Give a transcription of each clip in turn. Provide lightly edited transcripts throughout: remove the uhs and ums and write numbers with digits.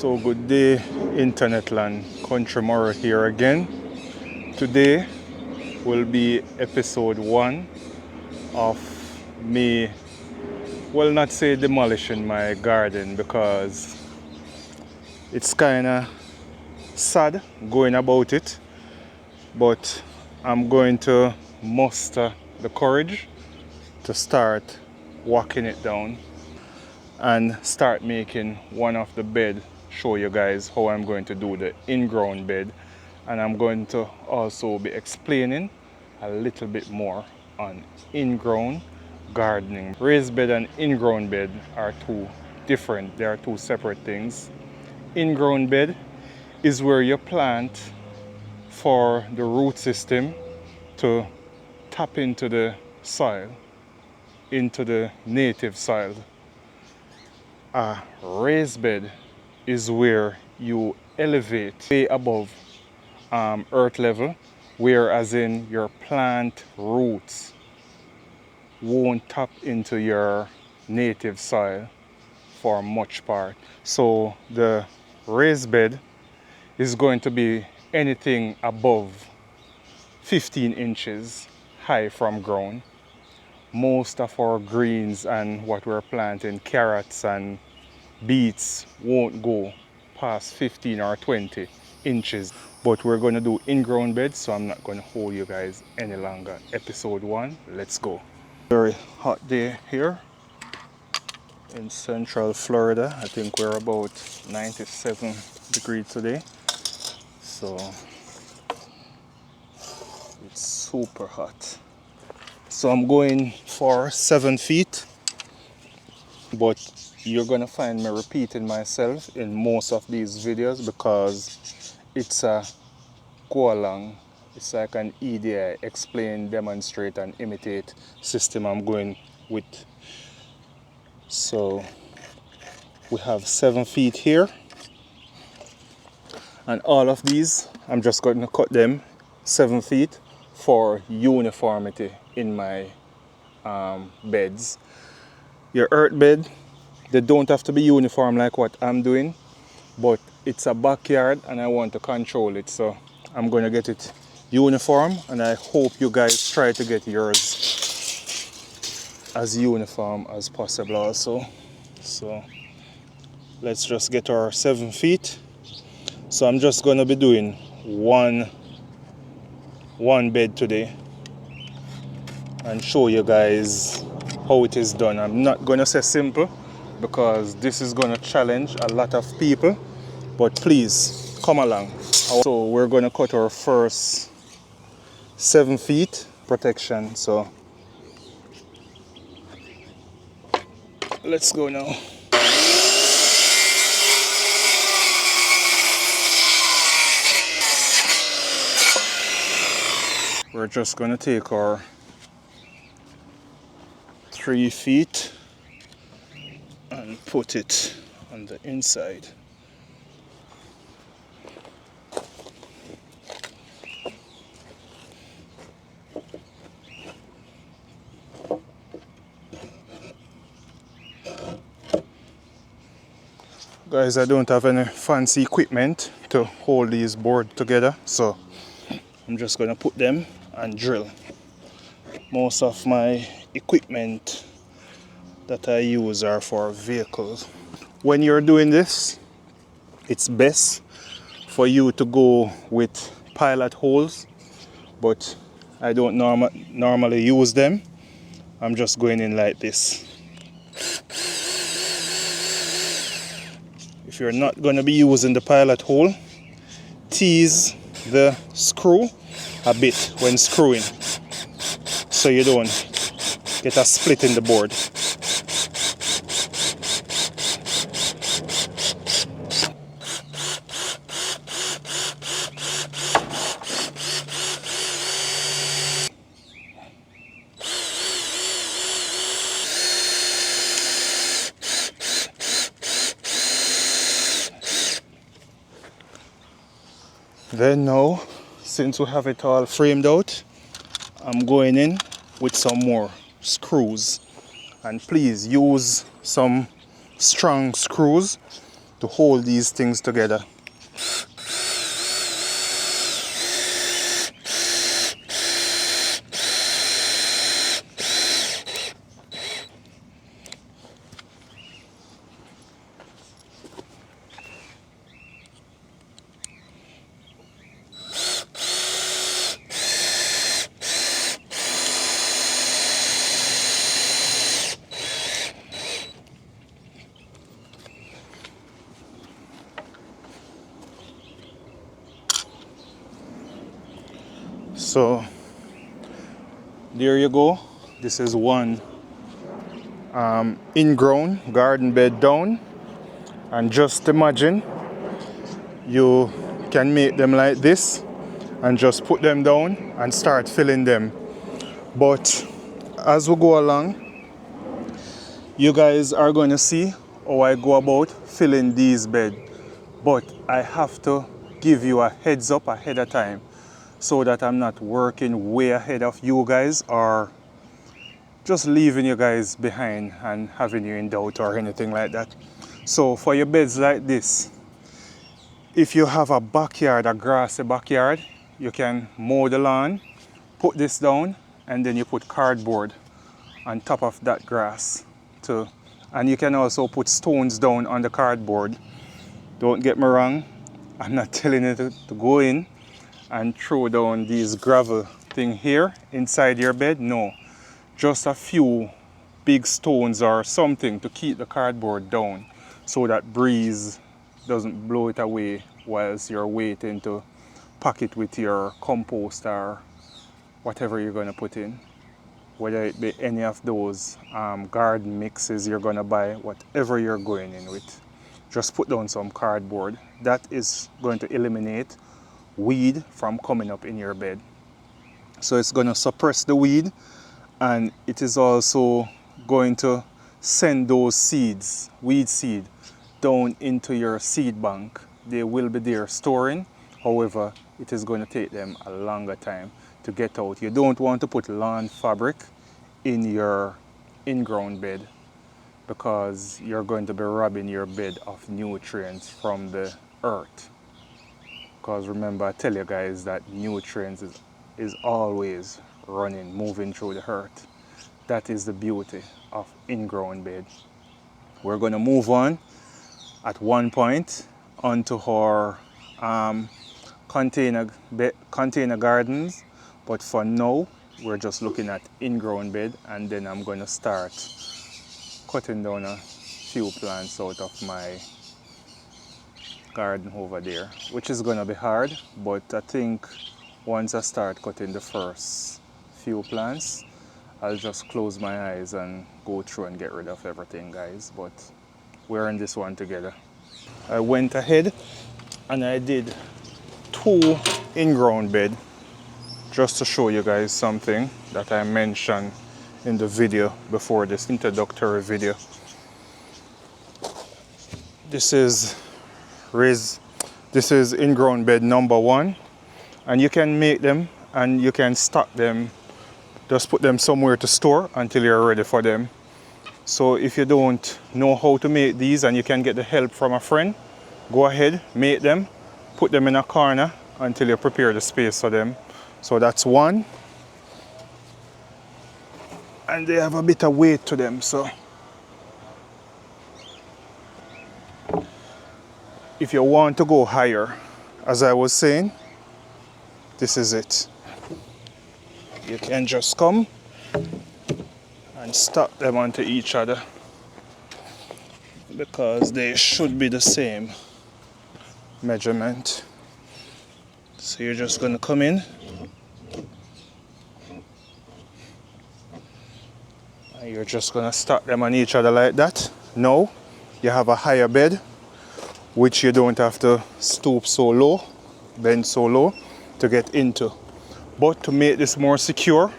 So good day, internet land. Countrymarro here again. Today will be episode 1 of me, well, not say demolishing my garden, because it's kind of sad going about it, but I'm going to muster the courage to start walking it down and start making one of the bed. Show you guys how I'm going to do the in-ground bed, and I'm going to also be explaining a little bit more on in-ground gardening. Raised bed and in-ground bed are two different, they are two separate things. In-ground bed is where you plant for the root system to tap into the soil, into the native soil. A raised bed is where you elevate way above earth level, where as in your plant roots won't tap into your native soil for much part. So the raised bed is going to be anything above 15 inches high from ground. Most of our greens and what we're planting, carrots and beets, won't go past 15 or 20 inches. But we're going to do in-ground beds, so I'm not going to hold you guys any longer. Episode 1, let's go. Very hot day here in central Florida. I think we're about 97 degrees today. So it's super hot. So I'm going for 7 feet, but you're gonna find me repeating myself in most of these videos because it's a go along. It's like an EDI, explain, demonstrate and imitate system I'm going with. So we have 7 feet here, and all of these I'm just going to cut them 7 feet for uniformity in my beds. Your earth bed, they don't have to be uniform like what I'm doing, but it's a backyard and I want to control it, so I'm going to get it uniform, and I hope you guys try to get yours as uniform as possible also. So let's just get our 7 feet. So I'm just going to be doing one bed today and show you guys how it is done. I'm not going to say simple because this is going to challenge a lot of people, but please come along. So we're going to cut our first 7 feet protection, so let's go now. We're just going to take our 3 feet and put it on the inside. Guys, I don't have any fancy equipment to hold these boards together, so I'm just going to put them and drill. Most of my equipment that I use are for vehicles. When you're doing this, it's best for you to go with pilot holes, but I don't normally use them. I'm just going in like this. If you're not going to be using the pilot hole, tease the screw a bit when screwing, so you don't get a split in the board. Then now, since we have it all framed out, I'm going in with some more screws, and please use some strong screws to hold these things together. So there you go. This is one ingrown garden bed down, and just imagine you can make them like this and just put them down and start filling them. But as we go along, you guys are going to see how I go about filling these beds. But I have to give you a heads up ahead of time, so that I'm not working way ahead of you guys or just leaving you guys behind and having you in doubt or anything like that. So for your beds like this, if you have a backyard, a grassy backyard, you can mow the lawn, put this down, and then you put cardboard on top of that grass too. And you can also put stones down on the cardboard. Don't get me wrong, I'm not telling you to go in and throw down these gravel thing here inside your bed. No, just a few big stones or something to keep the cardboard down so that breeze doesn't blow it away whilst you're waiting to pack it with your compost or whatever you're going to put in, whether it be any of those garden mixes you're going to buy, whatever you're going in with. Just put down some cardboard. That is going to eliminate weed from coming up in your bed. So it's going to suppress the weed, and it is also going to send those seeds, weed seed, down into your seed bank. They will be there storing. However, it is going to take them a longer time to get out. You don't want to put lawn fabric in your in-ground bed, because you're going to be robbing your bed of nutrients from the earth. Because remember, I tell you guys that nutrients is always running, moving through the earth. That is the beauty of in-ground bed. We're going to move on at one point onto our container gardens, but for now we're just looking at in-ground bed, and then I'm going to start cutting down a few plants out of my garden over there, which is going to be hard, but I think once I start cutting the first few plants, I'll just close my eyes and go through and get rid of everything, guys. But we're in this one together. I went ahead and I did 2 in-ground bed just to show you guys something that I mentioned in the video before, this introductory video. This is in-ground bed number 1, and you can make them and you can stock them, just put them somewhere to store until you're ready for them. So if you don't know how to make these and you can get the help from a friend, go ahead, make them, put them in a corner until you prepare the space for them. So that's one, and they have a bit of weight to them, so if you want to go higher, as I was saying, this is it. You can just come and stack them onto each other, because they should be the same measurement. So you're just going to come in and you're just going to stack them on each other like that. Now you have a higher bed, which you don't have to stoop so low, bend so low to get into. But to make this more secure,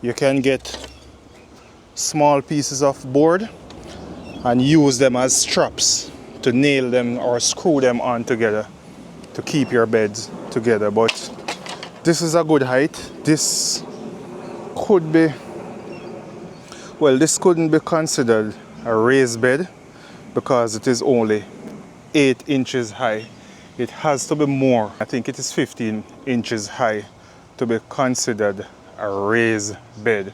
you can get small pieces of board and use them as straps to nail them or screw them on together to keep your beds together. But this is a good height. This could be, well, this couldn't be considered a raised bed because it is only 8 inches high. It has to be more. I think it is 15 inches high to be considered a raised bed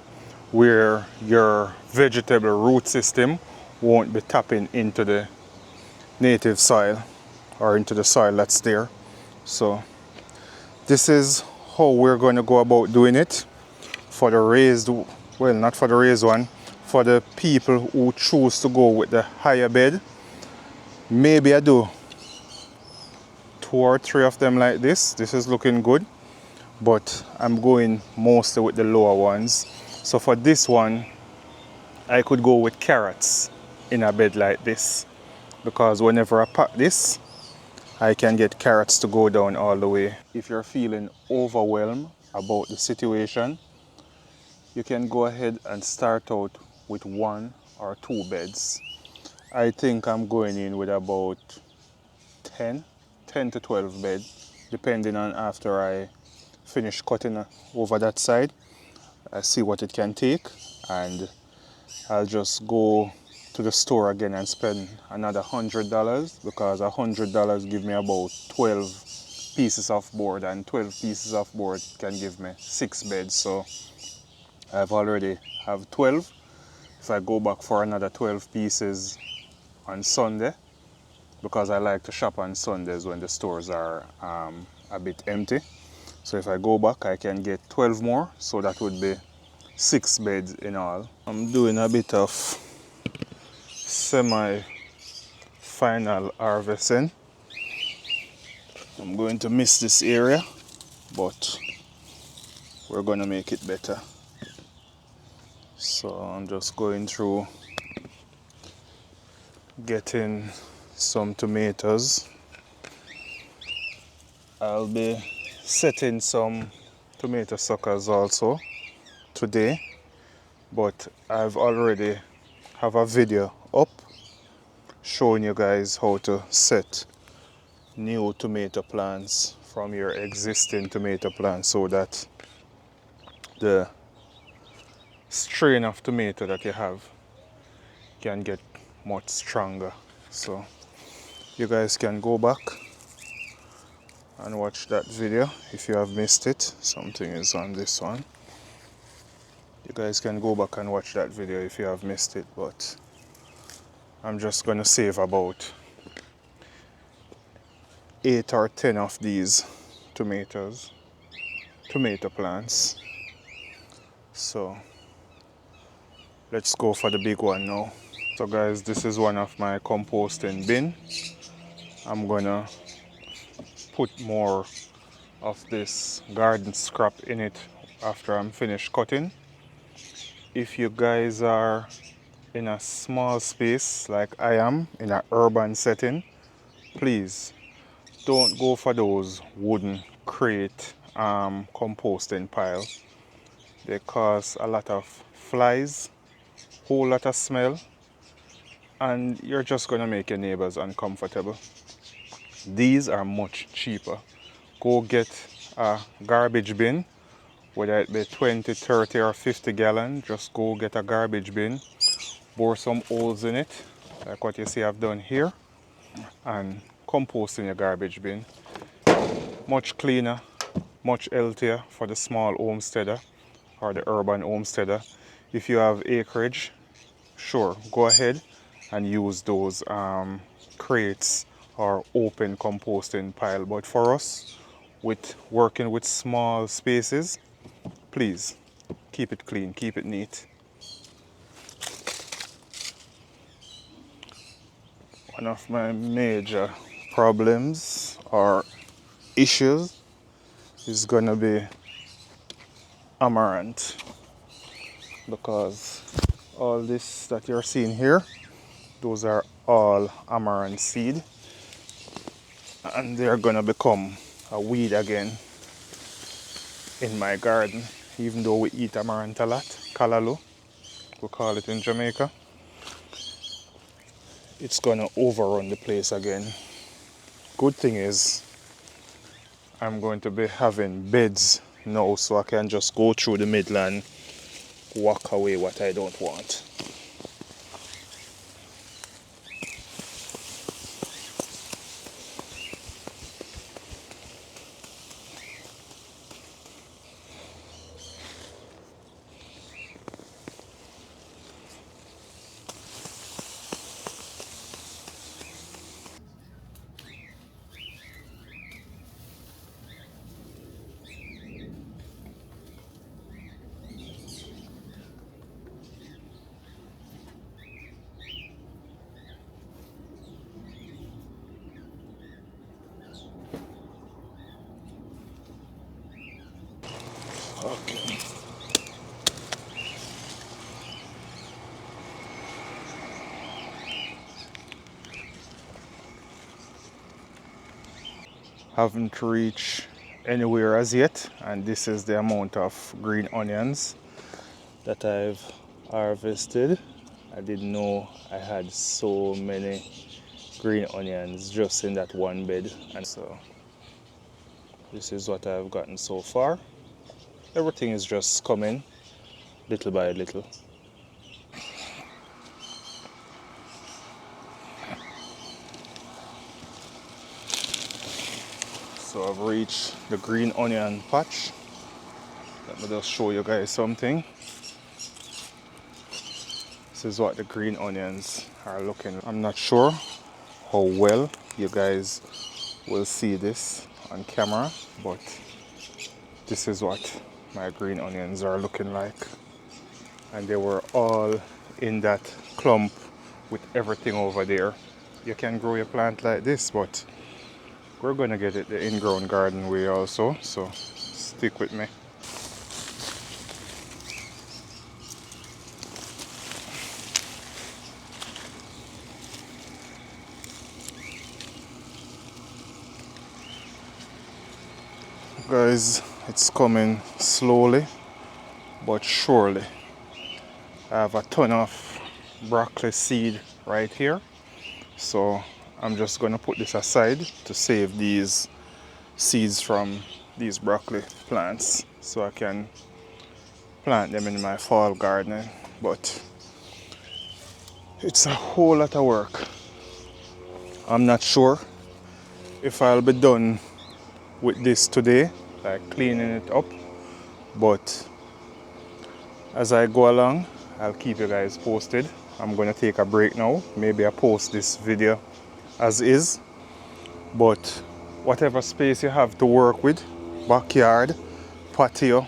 where your vegetable root system won't be tapping into the native soil or into the soil that's there. So this is how we're going to go about doing it for the raised, well, not for the raised one, for the people who choose to go with the higher bed. Maybe I do 2 or 3 of them like this. This is looking good, but I'm going mostly with the lower ones. So for this one, I could go with carrots in a bed like this, because whenever I pack this, I can get carrots to go down all the way. If you're feeling overwhelmed about the situation, you can go ahead and start out with 1 or 2 beds. I think I'm going in with about 10 to 12 beds, depending on after I finish cutting over that side. I see what it can take, and I'll just go to the store again and spend another $100, because $100 give me about 12 pieces of board, and 12 pieces of board can give me 6 beds. So I've already have 12. If I go back for another 12 pieces on Sunday, because I like to shop on Sundays when the stores are a bit empty. So if I go back, I can get 12 more, so that would be 6 beds in all. I'm doing a bit of semi-final harvesting. I'm going to miss this area, but we're going to make it better. So I'm just going through getting some tomatoes. I'll be setting some tomato suckers also today, but I've already have a video up showing you guys how to set new tomato plants from your existing tomato plants, so that the strain of tomato that you have can get much stronger. So you guys can go back and watch that video if you have missed it. Something is on this one. You guys can go back and watch that video if you have missed it, but I'm just going to save about 8 or 10 of these tomato plants. So let's go for the big one now. So guys, this is one of my composting bin. I'm gonna put more of this garden scrap in it after I'm finished cutting. If you guys are in a small space like I am, in an urban setting, please don't go for those wooden crate composting pile. They cause a lot of flies, whole lot of smell, and you're just gonna make your neighbors uncomfortable. These are much cheaper. Go get a garbage bin, whether it be 20, 30 or 50 gallon. Just go get a garbage bin, bore some holes in it like what you see I've done here, and compost in your garbage bin. Much cleaner, much healthier for the small homesteader or the urban homesteader. If you have acreage, sure, go ahead and use those crates or open composting pile. But for us, with working with small spaces, please keep it clean, keep it neat. One of my major problems or issues is gonna be amaranth, because all this that you're seeing here, those are all amaranth seed, and they're gonna become a weed again in my garden. Even though we eat amaranth a lot, callaloo, we call it in Jamaica, it's gonna overrun the place again. Good thing is I'm going to be having beds now, so I can just go through the middle and walk away what I don't want. Okay. Haven't reached anywhere as yet, and this is the amount of green onions that I've harvested. I didn't know I had so many green onions just in that one bed, and so this is what I've gotten so far. Everything is just coming little by little. So I've reached the green onion patch. Let me just show you guys something. This is what the green onions are looking. I'm not sure how well you guys will see this on camera, but this is what my green onions are looking like. And they were all in that clump with everything over there. You can grow your plant like this, but we're gonna get it the in-ground garden way also, so stick with me. Guys, it's coming slowly but surely. I have a ton of broccoli seed right here, so I'm just gonna put this aside to save these seeds from these broccoli plants so I can plant them in my fall gardening. But it's a whole lot of work. I'm not sure if I'll be done with this today, like cleaning it up, but as I go along, I'll keep you guys posted. I'm gonna take a break now. Maybe I post this video as is, but whatever space you have to work with, backyard, patio,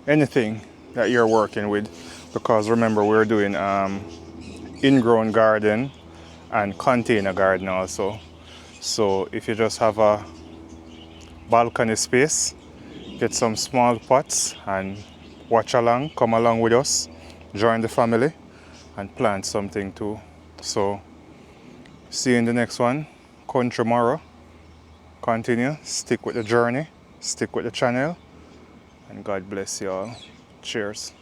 anything that you're working with, because remember we're doing in-ground garden and container garden also. So if you just have a balcony space, get some small pots and watch along, come along with us, join the family and plant something too. So see you in the next one. Countrymarro. Continue, stick with the journey, stick with the channel, and God bless you all. Cheers.